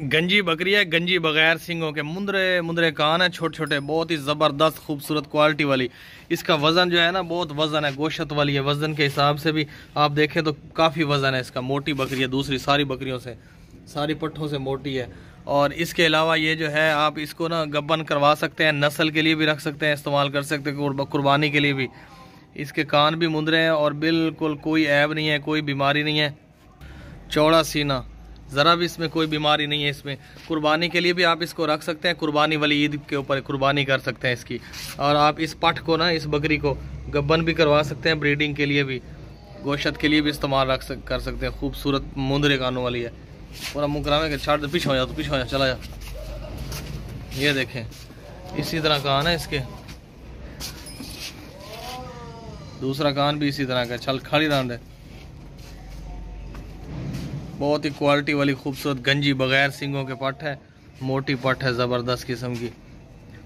गंजी बकरी है, गंजी बगैर सिंगों के, मुंदरे मुंदरे कान है, छोटे छोटे, बहुत ही ज़बरदस्त खूबसूरत क्वालिटी वाली। इसका वज़न जो है ना बहुत वज़न है, गोश्त वाली है। वज़न के हिसाब से भी आप देखें तो काफ़ी वज़न है इसका। मोटी बकरी है, दूसरी सारी बकरियों से, सारी पट्ठों से मोटी है। और इसके अलावा ये जो है आप इसको ना गब्बन करवा सकते हैं, नस्ल के लिए भी रख सकते हैं, इस्तेमाल कर सकते हैं, कुर्बानी के लिए भी। इसके कान भी मुंदरे हैं और बिल्कुल कोई ऐब नहीं है, कोई बीमारी नहीं है। चौड़ा सीना, ज़रा भी इसमें कोई बीमारी नहीं है। इसमें कुर्बानी के लिए भी आप इसको रख सकते हैं, कुर्बानी वाली ईद के ऊपर कुर्बानी कर सकते हैं इसकी। और आप इस पठ को ना, इस बकरी को गब्बन भी करवा सकते हैं, ब्रीडिंग के लिए भी, गोश्त के लिए भी इस्तेमाल कर सकते हैं। खूबसूरत मुंदरे कानों वाली है। पूरा मुँह करावे के छाड़, पीछे हो जा, तो पीछे हो जा, चला जा। ये देखें, इसी तरह कान है इसके, दूसरा कान भी इसी तरह का, चल खाली रांड है। बहुत ही क्वालिटी वाली खूबसूरत गंजी बगैर सिंगों के पट है, मोटी पट है, ज़बरदस्त किस्म की।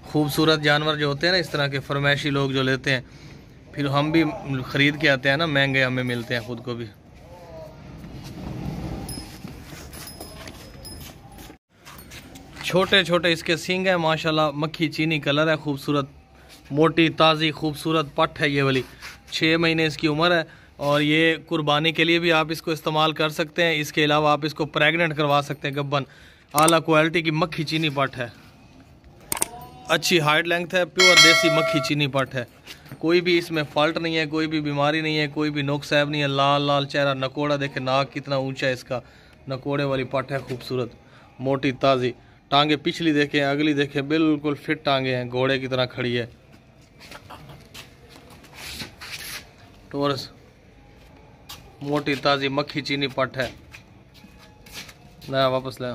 खूबसूरत जानवर जो होते हैं ना इस तरह के, फरमाइशी लोग जो लेते हैं, फिर हम भी ख़रीद के आते हैं ना, महंगे हमें मिलते हैं खुद को भी। छोटे छोटे इसके सींग है माशाल्लाह, मक्खी चीनी कलर है, खूबसूरत मोटी ताज़ी खूबसूरत पट है ये वाली। 6 महीने इसकी उम्र है और ये कुर्बानी के लिए भी आप इसको इस्तेमाल कर सकते हैं। इसके अलावा आप इसको प्रेग्नेंट करवा सकते हैं गब्बन। आला क्वालिटी की मक्खी चीनी पट है, अच्छी हाइट लेंथ है, प्योर देसी मक्खी चीनी पट है। कोई भी इसमें फॉल्ट नहीं है, कोई भी बीमारी नहीं है, कोई भी नुक्स ऐब नहीं है। लाल लाल चेहरा, नकोड़ा देखे, नाक कितना ऊंचा है इसका, नकोड़े वाली पट है खूबसूरत, मोटी ताज़ी। टांगे पिछली देखें, अगली देखें, बिल्कुल फिट टांगे हैं, घोड़े की तरह खड़ी है। टोरस मोटी ताज़ी मक्खी चीनी पट है। लाया वापस लाया।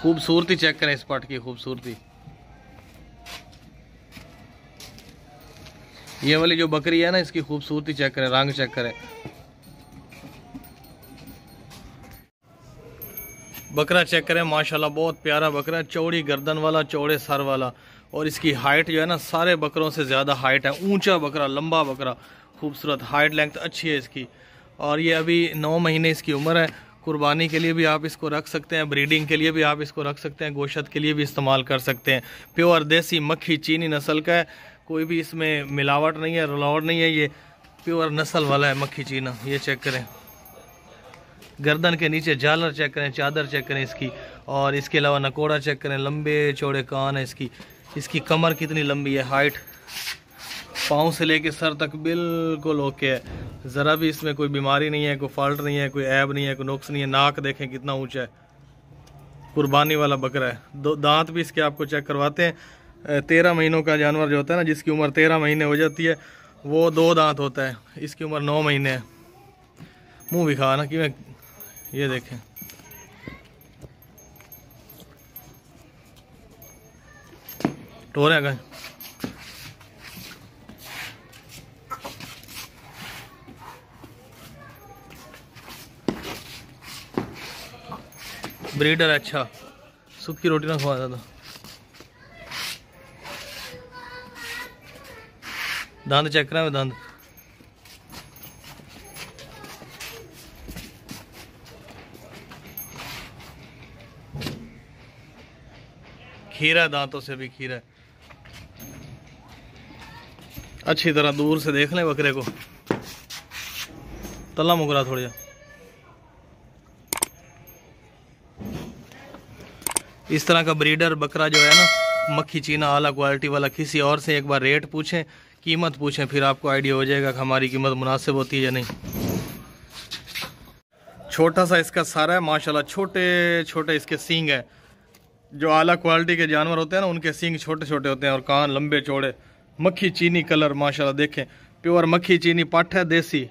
खूबसूरती चेक करें इस पट की, खूबसूरती। ये वाली जो बकरी है ना, इसकी खूबसूरती चेक करें, रंग चेक करें। बकरा चेक करें माशाल्लाह, बहुत प्यारा बकरा है, चौड़ी गर्दन वाला, चौड़े सर वाला। और इसकी हाइट जो है ना सारे बकरों से ज़्यादा हाइट है, ऊंचा बकरा, लंबा बकरा, खूबसूरत, हाइट लेंथ अच्छी है इसकी। और ये अभी 9 महीने इसकी उम्र है। कुर्बानी के लिए भी आप इसको रख सकते हैं, ब्रीडिंग के लिए भी आप इसको रख सकते हैं, गोश्त के लिए भी इस्तेमाल कर सकते हैं। प्योर देसी मक्खी चीनी नस्ल का है, कोई भी इसमें मिलावट नहीं है, रुलावट नहीं है। ये प्योर नस्ल वाला है मक्खी चीना। ये चेक करें, गर्दन के नीचे झालर चेक करें, चादर चेक करें इसकी। और इसके अलावा नकोड़ा चेक करें, लंबे चौड़े कान है इसकी। इसकी कमर कितनी लंबी है, हाइट पाँव से लेके सर तक बिल्कुल ओके है। ज़रा भी इसमें कोई बीमारी नहीं है, कोई फॉल्ट नहीं है, कोई ऐब नहीं है, कोई नुक्स नहीं है। नाक देखें कितना ऊंचा है, कुर्बानी वाला बकरा है। दांत भी इसके आपको चेक करवाते हैं। 13 महीनों का जानवर जो होता है ना, जिसकी उम्र 13 महीने हो जाती है, वो 2 दांत होता है। इसकी उम्र 9 महीने है। मुँह भी खा ना कि मैं, ये देखें, टोरे गए। ब्रीडर अच्छा, सूखी रोटी ना खवा था। दांत चेक करा मैं, दांत खीरा, दांतों से भी खीरा। अच्छी तरह दूर से देख लें बकरे को, तला मुकरा थोड़ा। इस तरह का ब्रीडर बकरा जो है ना, मक्खी चीना आला क्वालिटी वाला, किसी और से एक बार रेट पूछें, कीमत पूछें, फिर आपको आइडिया हो जाएगा कि हमारी कीमत मुनासिब होती है या नहीं। छोटा सा इसका सारा है माशाल्लाह, छोटे छोटे इसके सींग है। जो आला क्वालिटी के जानवर होते हैं ना, उनके सींग छोटे छोटे होते हैं और कान लंबे चौड़े। मक्खी चीनी कलर माशाल्लाह देखें, प्योर मक्खी चीनी पट है, देसी।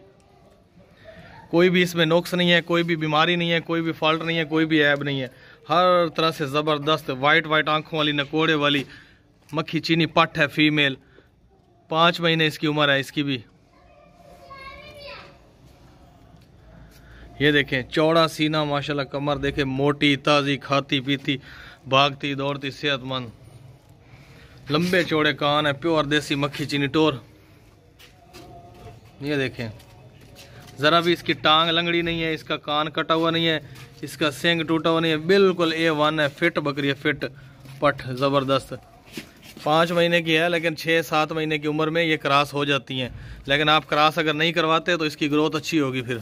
कोई भी इसमें नुक्स नहीं है, कोई भी बीमारी नहीं है, कोई भी फॉल्ट नहीं है, कोई भी ऐब नहीं है। हर तरह से ज़बरदस्त वाइट वाइट आंखों वाली, नकोड़े वाली मक्खी चीनी पट है, फीमेल। 5 महीने इसकी उम्र है इसकी भी। ये देखें, चौड़ा सीना माशाल्लाह, कमर देखें, मोटी ताज़ी, खाती पीती, भागती दौड़ती, सेहतमंद, लंबे चौड़े कान है, प्योर देसी मक्खी चीनी टोर। ये देखें, ज़रा भी इसकी टांग लंगड़ी नहीं है, इसका कान कटा हुआ नहीं है, इसका सींग टूटा हुआ नहीं है, बिल्कुल A1 है। फिट बकरी है, फिट पट ज़बरदस्त। 5 महीने की है, लेकिन 6-7 महीने की उम्र में ये क्रॉस हो जाती हैं। लेकिन आप क्रॉस अगर नहीं करवाते तो इसकी ग्रोथ अच्छी होगी। फिर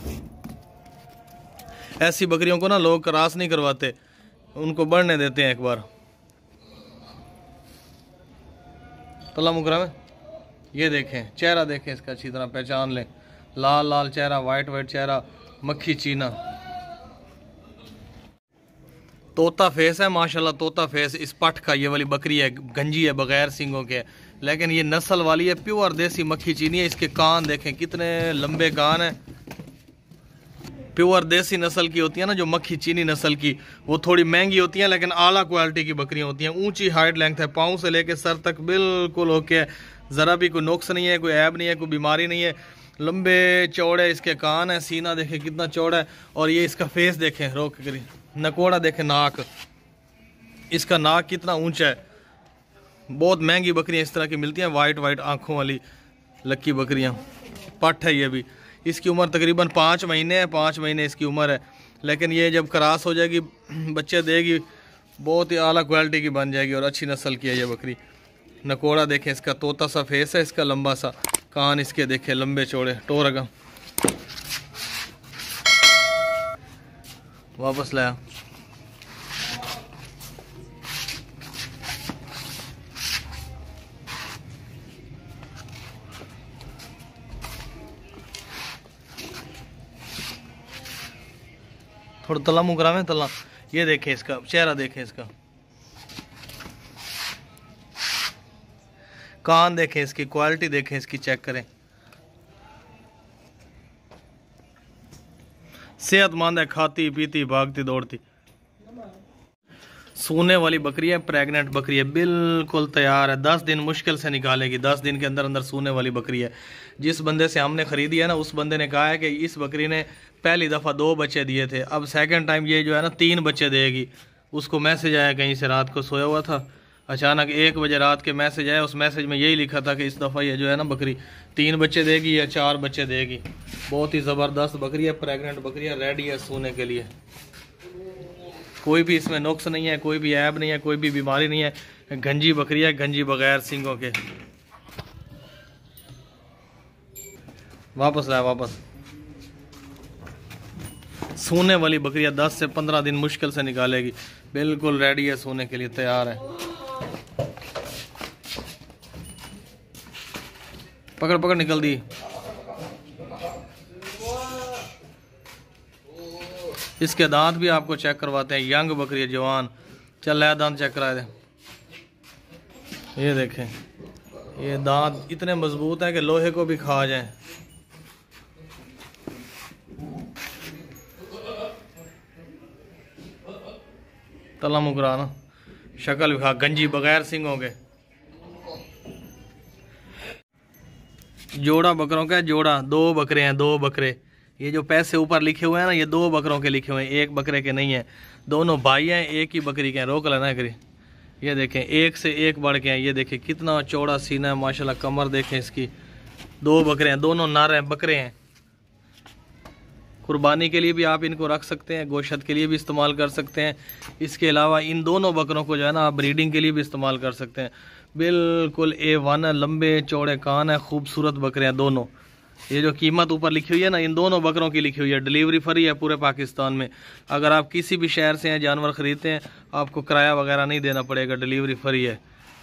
ऐसी बकरियों को ना लोग क्रॉस नहीं करवाते, उनको बढ़ने देते हैं एक बार। तला मुकरा में ये देखें, चेहरा देखें इसका, अच्छी तरह पहचान लें। लाल लाल चेहरा, वाइट वाइट चेहरा, मक्खी चीना, तोता फेस है माशाल्लाह। तोता फेस इस पट का, ये वाली बकरी है, गंजी है, बगैर सींगों के, लेकिन ये नस्ल वाली है, प्योर देसी मक्खी चीनी है। इसके कान देखें कितने लंबे कान है। प्योर देसी नस्ल की होती है ना जो मक्खी चीनी नस्ल की, वो थोड़ी महंगी होती है, लेकिन आला क्वालिटी की बकरियां होती हैं। ऊंची हाइट लेंथ है, पाँव से लेके सर तक बिल्कुल ओके है, ज़रा भी कोई नुक्स नहीं है, कोई ऐब नहीं है, कोई बीमारी नहीं है। लंबे चौड़े इसके कान है, सीना देखें कितना चौड़ा है, और ये इसका फेस देखें, रोक करी नकोड़ा देखें, नाक, इसका नाक कितना ऊंचा है। बहुत महंगी बकरियां इस तरह की मिलती हैं, वाइट वाइट आंखों वाली लक्की बकरियां। पट है ये भी, इसकी उम्र तकरीबन 5 महीने है, 5 महीने इसकी उम्र है। लेकिन ये जब क्रॉस हो जाएगी, बच्चे देगी, बहुत ही आला क्वालिटी की बन जाएगी और अच्छी नस्ल की है ये बकरी। नकोड़ा देखें इसका, तोता सा फेस है इसका, लंबा सा कान इसके देखें, लंबे चौड़े टोरगा। वापस लाया। थोड़ा तला मुँह करा में तला। ये देखें इसका चेहरा, देखें इसका कान, देखें इसकी क्वालिटी, देखें इसकी, चेक करें। सेहतमंद है, खाती पीती भागती दौड़ती। सोने वाली बकरी है, प्रेग्नेंट बकरी है, बिल्कुल तैयार है। 10 दिन मुश्किल से निकालेगी, 10 दिन के अंदर अंदर सोने वाली बकरी है। जिस बंदे से हमने ख़रीदी है ना, उस बंदे ने कहा है कि इस बकरी ने पहली दफ़ा 2 बच्चे दिए थे, अब सेकंड टाइम ये जो है ना 3 बच्चे देगी। उसको मैसेज आया कहीं से, रात को सोया हुआ था, अचानक 1 बजे रात के मैसेज आया। उस मैसेज में यही लिखा था कि इस दफ़ा ये जो है ना बकरी 3 बच्चे देगी या 4 बच्चे देगी। बहुत ही ज़बरदस्त बकरी है, प्रेग्नेंट बकरी है, रेडी है सोने के लिए। कोई भी इसमें नुक्स नहीं है, कोई भी ऐब नहीं है, कोई भी बीमारी नहीं है। गंजी बकरी है, गंजी बगैर सींगों के। वापस लाया, वापस। सोने वाली बकरियां 10 से 15 दिन मुश्किल से निकालेगी, बिल्कुल रेडी है सोने के लिए, तैयार है। पकड़ पकड़, निकल दी। इसके दांत भी आपको चेक करवाते हैं, यंग बकरी है, जवान। चल लाया दांत चेक करा दे। ये देखें, ये दांत इतने मजबूत हैं कि लोहे को भी खा जाए। तला मुकरा ना, शक्ल भी खा, गंजी बगैर सिंगों के। जोड़ा बकरों का, जोड़ा 2 बकरे हैं, 2 बकरे। ये जो पैसे ऊपर लिखे हुए हैं ना, ये 2 बकरों के लिखे हुए हैं, 1 बकरे के नहीं है। दोनों भाई हैं, एक ही बकरी के हैं। रोक लेना करी। ये देखें, एक से एक बढ़ के हैं। ये देखें कितना चौड़ा सीना है माशाल्लाह, कमर देखें इसकी। 2 बकरे हैं, दोनों नर हैं, बकरे हैं। कुर्बानी के लिए भी आप इनको रख सकते हैं, गोश्त के लिए भी इस्तेमाल कर सकते हैं। इसके अलावा इन दोनों बकरों को जो है ना आप ब्रीडिंग के लिए भी इस्तेमाल कर सकते हैं। बिल्कुल A1 है, लंबे चौड़े कान है, खूबसूरत बकरे हैं दोनों। ये जो कीमत ऊपर लिखी हुई है ना, इन दोनों बकरों की लिखी हुई है। डिलीवरी फ्री है पूरे पाकिस्तान में। अगर आप किसी भी शहर से हैं जानवर ख़रीदते हैं, आपको किराया वगैरह नहीं देना पड़ेगा, डिलीवरी फ्री है।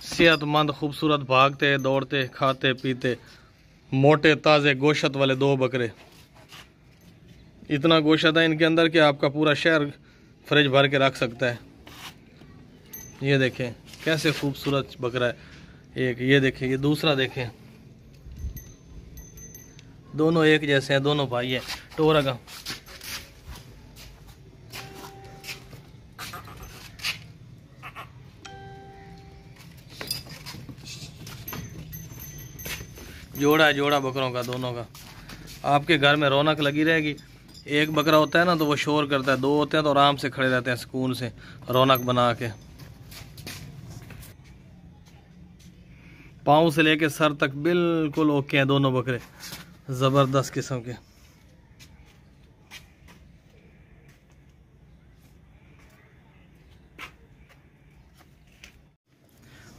सेहतमंद, खूबसूरत, भागते दौड़ते, खाते पीते, मोटे ताज़े गोश्त वाले 2 बकरे। इतना गोश्त है इनके अंदर कि आपका पूरा शहर फ्रिज भर के रख सकता है। ये देखें कैसे खूबसूरत बकरा है एक। ये देखें, ये दूसरा देखें, दोनों एक जैसे हैं, दोनों भाई हैं। टोरगा जोड़ा है, जोड़ा बकरों का, दोनों का। आपके घर में रौनक लगी रहेगी। एक बकरा होता है ना तो वो शोर करता है, 2 होते हैं तो आराम से खड़े रहते हैं सुकून से, रौनक बना के। पाँव से लेके सर तक बिल्कुल ओके हैं दोनों बकरे, ज़बरदस्त किस्म के।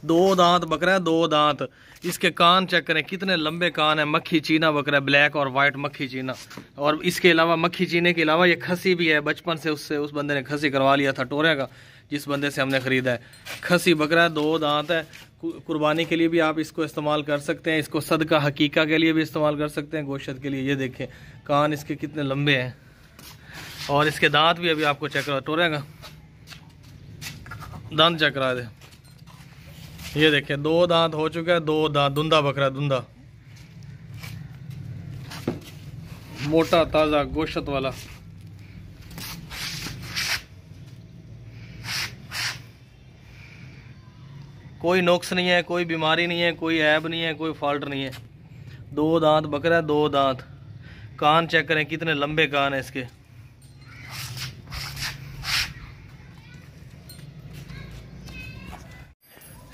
2 दांत बकरा है, 2 दांत। इसके कान चेक करें कितने लंबे कान है। मक्खी चीना बकरा है, ब्लैक और वाइट मक्खी चीना। और इसके अलावा मक्खी चीने के अलावा ये खसी भी है। बचपन से उस बंदे ने खसी करवा लिया था टोरे का, जिस बंदे से हमने ख़रीदा है। खसी बकरा है, 2 दांत है। कुर्बानी के लिए भी आप इसको इस्तेमाल कर सकते हैं, इसको सदका हकीका के लिए भी इस्तेमाल कर सकते हैं, गोश्त के लिए। ये देखें कान इसके कितने लंबे हैं और इसके दांत भी अभी आपको चेक करा टोरे का दांत चेक करा दे। ये देखें 2 दांत हो चुका है, 2 दांत। धुंधा बकरा, धुंधा, मोटा ताज़ा गोश्त वाला। कोई नुक्स नहीं है, कोई बीमारी नहीं है, कोई ऐब नहीं है, कोई फॉल्ट नहीं है। 2 दांत बकरा है, 2 दांत। कान चेक करें कितने लंबे कान है इसके।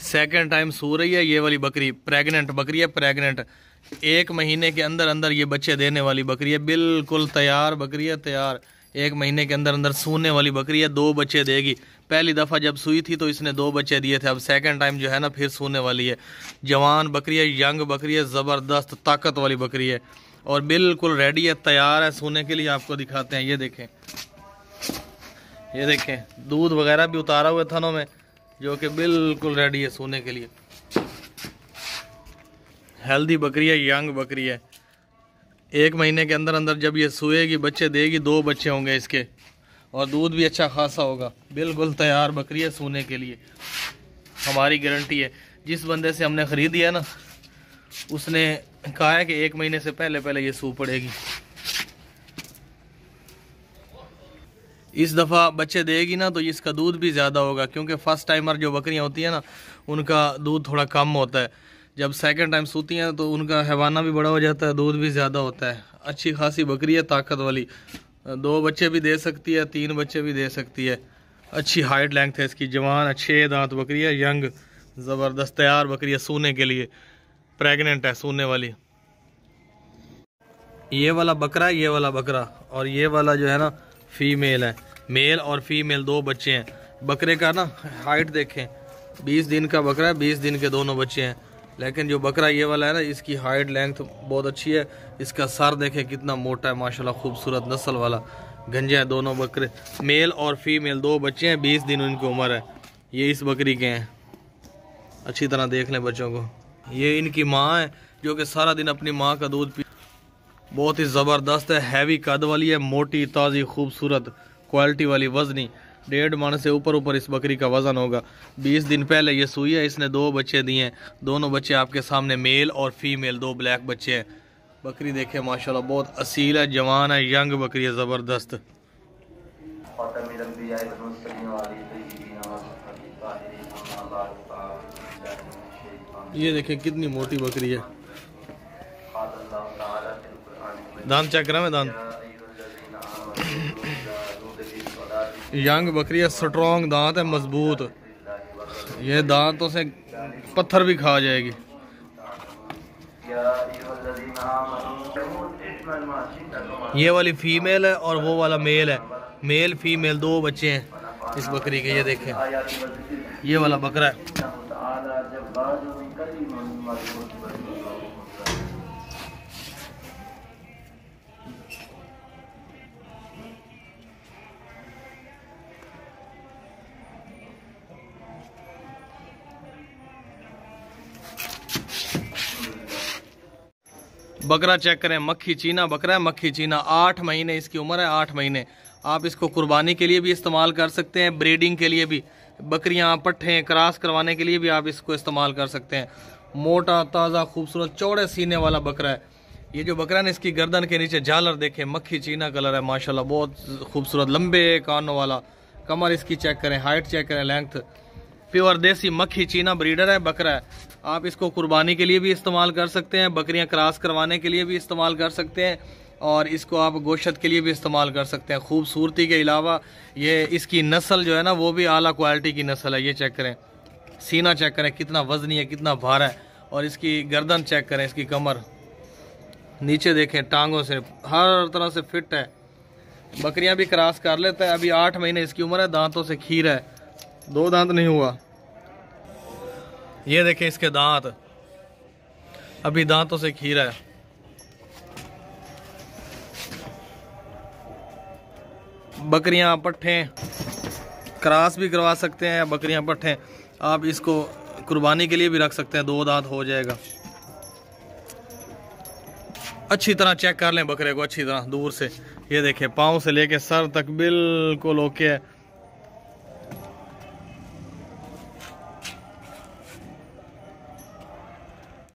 सेकंड टाइम सो रही है ये वाली बकरी। प्रेग्नेंट बकरी है, प्रेग्नेंट। 1 महीने के अंदर अंदर ये बच्चे देने वाली बकरी है। बिल्कुल तैयार बकरी है, तैयार। 1 महीने के अंदर अंदर सूने वाली बकरी है। 2 बच्चे देगी। पहली दफ़ा जब सूई थी तो इसने 2 बच्चे दिए थे। अब सेकंड टाइम जो है ना फिर सूने वाली है। जवान बकरी है, यंग बकरी है, ज़बरदस्त ताकत वाली बकरी है और बिल्कुल रेडी है, तैयार है सूने के लिए। आपको दिखाते हैं, ये देखें, ये देखें दूध वगैरह भी उतारा हुआ थनों में, जो कि बिल्कुल रेडी है सोने के लिए। हेल्दी बकरी है, यंग बकरी है। 1 महीने के अंदर अंदर जब ये सोएगी बच्चे देगी। 2 बच्चे होंगे इसके और दूध भी अच्छा खासा होगा। बिल्कुल तैयार बकरी है सोने के लिए, हमारी गारंटी है। जिस बंदे से हमने ख़रीदी है ना उसने कहा है कि 1 महीने से पहले पहले ये सू पड़ेगी। इस दफ़ा बच्चे देगी ना तो इसका दूध भी ज़्यादा होगा, क्योंकि फ़र्स्ट टाइमर जो बकरियां होती हैं ना उनका दूध थोड़ा कम होता है। जब सेकंड टाइम सूती हैं तो उनका हैवाना भी बड़ा हो जाता है, दूध भी ज़्यादा होता है। अच्छी खासी बकरी है, ताकत वाली। 2 बच्चे भी दे सकती है, 3 बच्चे भी दे सकती है। अच्छी हाइट लेंथ है इसकी, जवान 6 दांत बकरी है, यंग ज़बरदस्त तैयार बकरी है सोने के लिए। प्रेग्नेंट है, सोने वाली। ये वाला बकरा है, ये वाला बकरा, और ये वाला जो है ना फीमेल है। मेल और फीमेल 2 बच्चे हैं। बकरे का ना हाइट देखें, 20 दिन का बकरा है, 20 दिन के दोनों बच्चे हैं। लेकिन जो बकरा ये वाला है ना इसकी हाइट लेंथ बहुत अच्छी है। इसका सर देखें कितना मोटा है माशाल्लाह, खूबसूरत नस्ल वाला। गंजे हैं दोनों बकरे, मेल और फीमेल 2 बच्चे हैं। 20 दिन उनकी उम्र है। ये इस बकरी के हैं, अच्छी तरह देख लें बच्चों को। ये इनकी माँ है जो कि सारा दिन अपनी माँ का दूध पी। बहुत ही ज़बरदस्त है, हैवी कद वाली है, मोटी ताज़ी खूबसूरत क्वालिटी वाली, वजनी। 1.5 मन से ऊपर इस बकरी का वजन होगा। 20 दिन पहले ये सुई है, इसने 2 बच्चे दिए हैं। दोनों बच्चे आपके सामने मेल और फीमेल 2 ब्लैक बच्चे हैं। बकरी देखे माशाल्लाह बहुत असील है, जवान है, यंग बकरी है, ज़बरदस्त। ये देखें कितनी मोटी बकरी है। दांत चेक करा मैं, दांत यंग बकरी है, स्ट्रॉन्ग दांत है, मजबूत। ये दांतों से पत्थर भी खा जाएगी। ये वाली फीमेल है और वो वाला मेल है। मेल फीमेल 2 बच्चे हैं इस बकरी के। ये देखें ये वाला बकरा है। बकरा चेक करें, मक्खी चीना बकरा है, मक्खी चीना। 8 महीने इसकी उम्र है, 8 महीने। आप इसको कुर्बानी के लिए भी इस्तेमाल कर सकते हैं, ब्रीडिंग के लिए भी, बकरियां पट्ठे क्रॉस करवाने के लिए भी आप इसको इस्तेमाल कर सकते हैं। मोटा ताज़ा खूबसूरत चौड़े सीने वाला बकरा है। ये जो बकरा है ना इसकी गर्दन के नीचे झालर देखें, मक्खी चीना कलर है माशाल्लाह, बहुत खूबसूरत लंबे कानों वाला। कमर इसकी चेक करें, हाइट चेक करें, लेंथ। प्योर देसी मक्खी चीना ब्रीडर है, बकरा है। आप इसको कुर्बानी के लिए भी इस्तेमाल कर सकते हैं, बकरियां क्रॉस करवाने के लिए भी इस्तेमाल कर सकते हैं, और इसको आप गोश्त के लिए भी इस्तेमाल कर सकते हैं। खूबसूरती के अलावा ये इसकी नस्ल जो है ना वो भी आला क्वालिटी की नस्ल है। ये चेक करें, सीना चेक करें कितना वजनी है, कितना भारा है, और इसकी गर्दन चेक करें, इसकी कमर नीचे देखें, टांगों से हर तरह से फिट है। बकरियां भी क्रॉस कर लेता है। अभी 8 महीने इसकी उम्र है, दांतों से खीर है, 2 दांत नहीं हुआ। ये देखें इसके दांत, अभी दांतों से खीरा है। बकरियां पट्ठे क्रॉस भी करवा सकते हैं, बकरियां पट्ठे आप इसको कुर्बानी के लिए भी रख सकते हैं, 2 दांत हो जाएगा। अच्छी तरह चेक कर लें बकरे को, अच्छी तरह दूर से। ये देखें पाँव से लेके सर तक बिल्कुल ओके है।